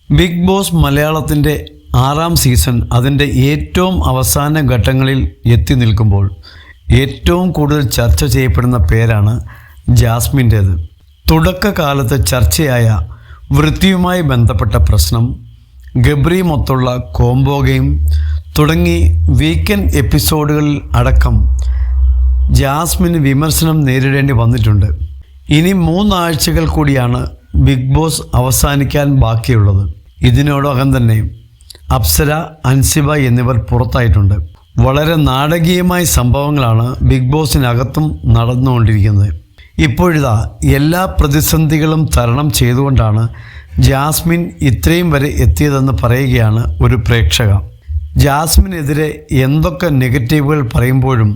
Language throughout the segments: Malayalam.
ബിഗ് ബോസ് മലയാളത്തിൻ്റെ 6ാം സീസൺ അതിൻ്റെ ഏറ്റവും അവസാന ഘട്ടങ്ങളിൽ എത്തി നിൽക്കുമ്പോൾ ഏറ്റവും കൂടുതൽ ചർച്ച ചെയ്യപ്പെടുന്ന പേരാണ് ജാസ്മിൻ്റേത്. തുടക്കകാലത്ത് ചർച്ചയായ വൃത്തിയുമായി ബന്ധപ്പെട്ട പ്രശ്നം, ഗബ്രി മൊത്തുള്ള കോംബോ ഗെയിം തുടങ്ങി വീക്കെൻഡ് എപ്പിസോഡുകളിൽ അടക്കം ജാസ്മിന് വിമർശനം നേരിടേണ്ടി വന്നിട്ടുണ്ട്. ഇനി 3 ആഴ്ചകൾ കൂടിയാണ് ബിഗ് ബോസ് അവസാനിക്കാൻ ബാക്കിയുള്ളത്. ഇതിനോടകം തന്നെ അപ്സര, അൻസിബ എന്നിവർ പുറത്തായിട്ടുണ്ട്. വളരെ നാടകീയമായ സംഭവങ്ങളാണ് ബിഗ് ബോസിനകത്തും നടന്നുകൊണ്ടിരിക്കുന്നത്. ഇപ്പോഴിതാ എല്ലാ പ്രതിസന്ധികളും തരണം ചെയ്തുകൊണ്ടാണ് ജാസ്മിൻ ഇത്രയും വരെ എത്തിയതെന്ന് പറയുകയാണ് ഒരു പ്രേക്ഷക. ജാസ്മിനെതിരെ എന്തൊക്കെ നെഗറ്റീവുകൾ പറയുമ്പോഴും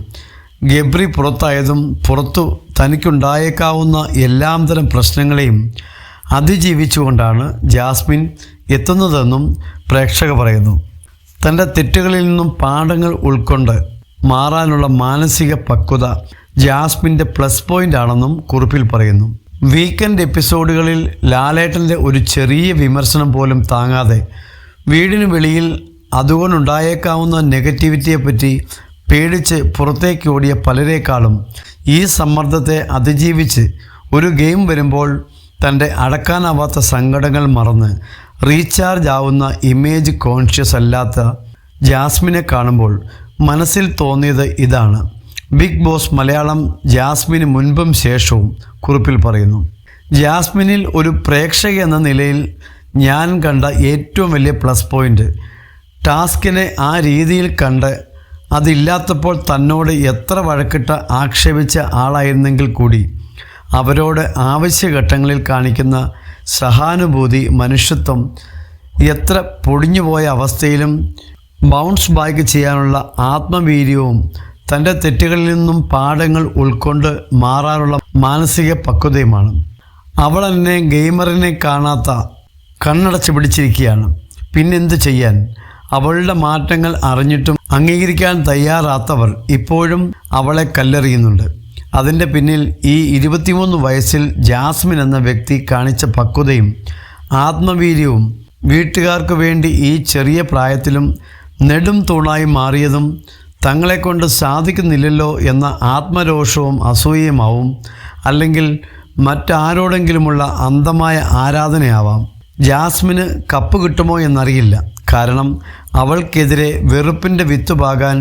ഗബ്രി പുറത്തായതും പുറത്തു തനിക്കുണ്ടായേക്കാവുന്ന എല്ലാം തരം പ്രശ്നങ്ങളെയും അതിജീവിച്ചുകൊണ്ടാണ് ജാസ്മിൻ എത്തുന്നതെന്നും പ്രേക്ഷക പറയുന്നു. തൻ്റെ തെറ്റുകളിൽ നിന്നും പാഠങ്ങൾ ഉൾക്കൊണ്ട് മാറാനുള്ള മാനസിക പക്വത ജാസ്മിൻ്റെ പ്ലസ് പോയിൻ്റ് ആണെന്നും കുറിപ്പിൽ പറയുന്നു. വീക്കെൻഡ് എപ്പിസോഡുകളിൽ ലാലേട്ടൻ്റെ ഒരു ചെറിയ വിമർശനം പോലും താങ്ങാതെ വീടിന് വെളിയിൽ അതുകൊണ്ടുണ്ടായേക്കാവുന്ന നെഗറ്റിവിറ്റിയെപ്പറ്റി പേടിച്ച് പുറത്തേക്ക് ഓടിയ പലരേക്കാളും ഈ സമ്മർദ്ദത്തെ അതിജീവിച്ച് ഒരു ഗെയിം വരുമ്പോൾ തൻ്റെ അടക്കാനാവാത്ത സങ്കടങ്ങൾ മറന്ന് റീചാർജ് ആവുന്ന ഇമേജ് കോൺഷ്യസ് അല്ലാത്ത ജാസ്മിനെ കാണുമ്പോൾ മനസ്സിൽ തോന്നിയത് ഇതാണ്. ബിഗ് ബോസ് മലയാളം ജാസ്മിന് മുൻപും ശേഷവും കുറിപ്പിൽ പറയുന്നു. ജാസ്മിനിൽ ഒരു പ്രേക്ഷക എന്ന നിലയിൽ ഞാൻ കണ്ട ഏറ്റവും വലിയ പ്ലസ് പോയിൻ്റ്, ടാസ്കിനെ ആ രീതിയിൽ കണ്ട് അതില്ലാത്തപ്പോൾ തന്നോട് എത്ര വഴക്കിട്ട് ആക്ഷേപിച്ച ആളായിരുന്നെങ്കിൽ കൂടി അവരോട് ആവശ്യഘട്ടങ്ങളിൽ കാണിക്കുന്ന സഹാനുഭൂതി, മനുഷ്യത്വം, എത്ര പൊടിഞ്ഞുപോയ അവസ്ഥയിലും ബൗൺസ് ബാക്ക് ചെയ്യാനുള്ള ആത്മവീര്യവും തൻ്റെ തെറ്റുകളിൽ നിന്നും പാഠങ്ങൾ ഉൾക്കൊണ്ട് മാറാനുള്ള മാനസിക പക്വതയുമാണ്. അവൾ എന്നെ ഗെയിമറിനെ കാണാത്ത കണ്ണടച്ച് പിടിച്ചിരിക്കുകയാണ്. പിന്നെന്ത് ചെയ്യാൻ? അവളുടെ മാറ്റങ്ങൾ അറിഞ്ഞിട്ടും അംഗീകരിക്കാൻ തയ്യാറാത്തവർ ഇപ്പോഴും അവളെ കല്ലെറിയുന്നുണ്ട്. അതിൻ്റെ പിന്നിൽ ഈ 23 വയസ്സിൽ ജാസ്മിൻ എന്ന വ്യക്തി കാണിച്ച പക്വതയും ആത്മവീര്യവും, വീട്ടുകാർക്ക് വേണ്ടി ഈ ചെറിയ പ്രായത്തിലും നെടും തൂണായി മാറിയതും തങ്ങളെക്കൊണ്ട് സാധിക്കുന്നില്ലല്ലോ എന്ന ആത്മരോഷവും അസൂയയുമാവും, അല്ലെങ്കിൽ മറ്റാരോടെങ്കിലുമുള്ള അന്ധമായ ആരാധനയാവാം. ജാസ്മിന് കപ്പ് കിട്ടുമോ എന്നറിയില്ല. കാരണം അവൾക്കെതിരെ വെറുപ്പിൻ്റെ വിത്തുപാകാൻ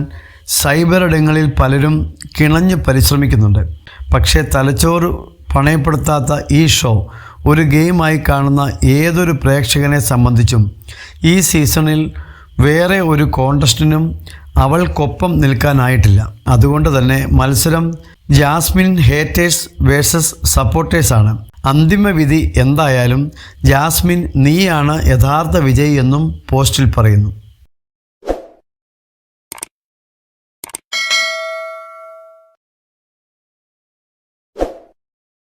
സൈബറിടങ്ങളിൽ പലരും കിണഞ്ഞ് പരിശ്രമിക്കുന്നുണ്ട്. പക്ഷേ തലച്ചോറ് പണയപ്പെടുത്താത്ത ഈ ഷോ ഒരു ഗെയിമായി കാണുന്ന ഏതൊരു പ്രേക്ഷകനെ സംബന്ധിച്ചും ഈ സീസണിൽ വേറെ ഒരു കോണ്ടസ്റ്റിനും അവൾക്കൊപ്പം നിൽക്കാനായിട്ടില്ല. അതുകൊണ്ട് തന്നെ മത്സരം ജാസ്മിൻ ഹേറ്റേഴ്സ് വേഴ്സസ് സപ്പോർട്ടേഴ്സാണ്. അന്തിമ വിധി എന്തായാലും ജാസ്മിൻ നീയാണ് യഥാർത്ഥ വിജയി എന്നും പോസ്റ്റിൽ പറയുന്നു.